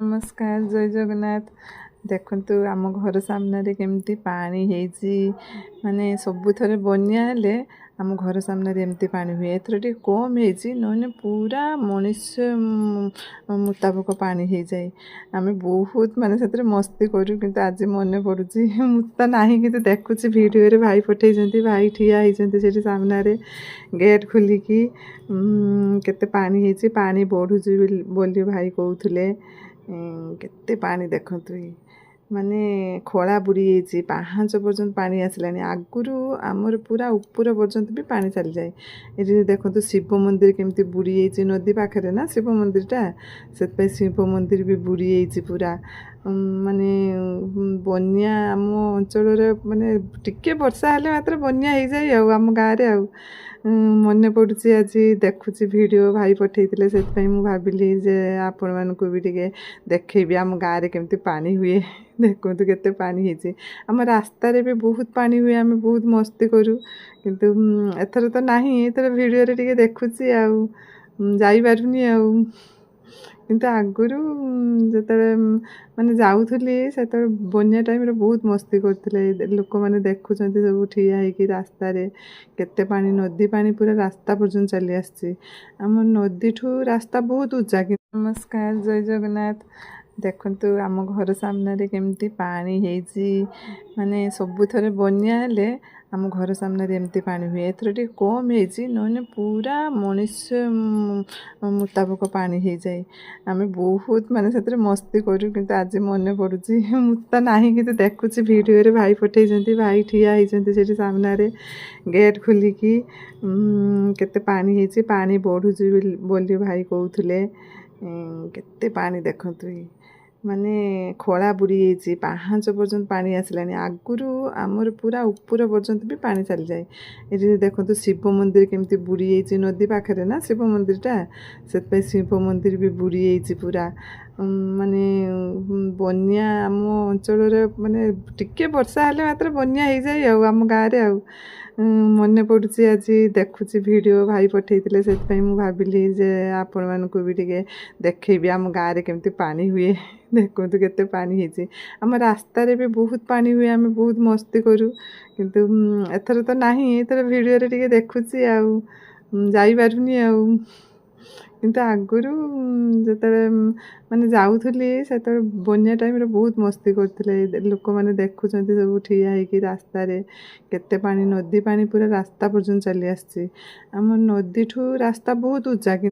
नमस्कार जय जगन्नाथ। देखंतु आम घर सामने केमती पानी हेजी माने सबुथरे बन्या हेले आम घर सामने एमती पानी हुए। एथर टिके कम हेजी नने पूरा मनुष्य मुताबक पानी हो जाए। आम बहुत माने से मस्ती करूँ किंतु आज मन पड़ुची तो नहीं कि देखुची वीडियो रे भाई पठे भाई ठिया होती सामने गेट खोलिकी केते पानी हेजी पानी बढ़ुची बोली भाई कहते केते पानी देखंतु माने खोला बुड़ी जाइए पाहाच पर्यंत पानी आसलानी आगुरु आमर पूरा ऊपर पर्यंत भी पानी चली जाए। ये देखो शिव मंदिर केमती बुड़ी जाइए नदी पाखे ना शिव मंदिरटा से शिव मंदिर भी बुड़ी जाइए पूरा माने बन्या आम अंचल माने टिके वर्षा हेले मात्र बन्या हो जाए आम गाँव रे मन पड़ुची आज देखुची वीडियो भाई पठे से भाविली जे आपण मानक भी टिके देखी आम गाँव में केमती पानी हुए। देखो केते पानी होती आम रास्ता भी बहुत पानी हुए आम बहुत मस्ती करूँ किंतु एथर तो नहीं एथर वीडियो रे टिके देखुची जाई पारुनी किंतु आगुरु जते माने जाऊथली से बन्या टाइम रे बहुत मस्ती करते लोक मैंने देखुं सब ठिया होगी रास्ता रे केते पानी नदी पानी पूरा रास्ता पर्यंत चली आसी आम नदी ठू रास्ता बहुत उच्चा। नमस्कार जय जगन्नाथ। देखंतु आम घर सामने केमती पानी हेजी माने सबुथरे बन्या हेले आम घर सामने एमती पानी हुए। एथर टिके कम हेजी नने पूरा मनुष्य मुताबक पानी हो जाए। आम बहुत माने से मस्ती करूँ किंतु आज मन पड़ुची तो नहीं कि देखुची वीडियो रे भाई पठे भाई ठिया होती सामने गेट खोलिकी केते पानी हेजी पानी बढ़ुची बोली भाई कहते केते पानी देखंतु माने खोला बुड़ी जाइए पाहाच पर्यंत पानी आसलानी आगुरु आमर पूरा ऊपर पर्यंत भी पानी चली जाए। ये देखो शिव मंदिर केमती बुड़ी जाइए नदी पाखे ना शिव मंदिरटा से शिव मंदिर भी बुड़ी जाइए पूरा माने बन्या आम अंचल माने टिके वर्षा हेले मात्र बन्या हो जाए आम गाँव रे मन पड़ुची आज देखुची वीडियो भाई पठे से भाविली जे आपण मानक भी टिके देखी आम गाँव में केमती पानी हुए। देखो केते पानी होती आम रास्ता भी बहुत पानी हुए आम बहुत मस्ती करूँ किंतु एथर तो नहीं एथर वीडियो रे टिके देखुची जाई पारुनी किंतु आगुरु जते माने जाऊथली से बन्या टाइम रे बहुत मस्ती करते लोक मैंने देखुं सब ठिया होगी रास्ता रे केते पानी नदी पानी पूरा रास्ता पर्यंत चली आसी आम नदी ठू रास्ता बहुत उच्चा।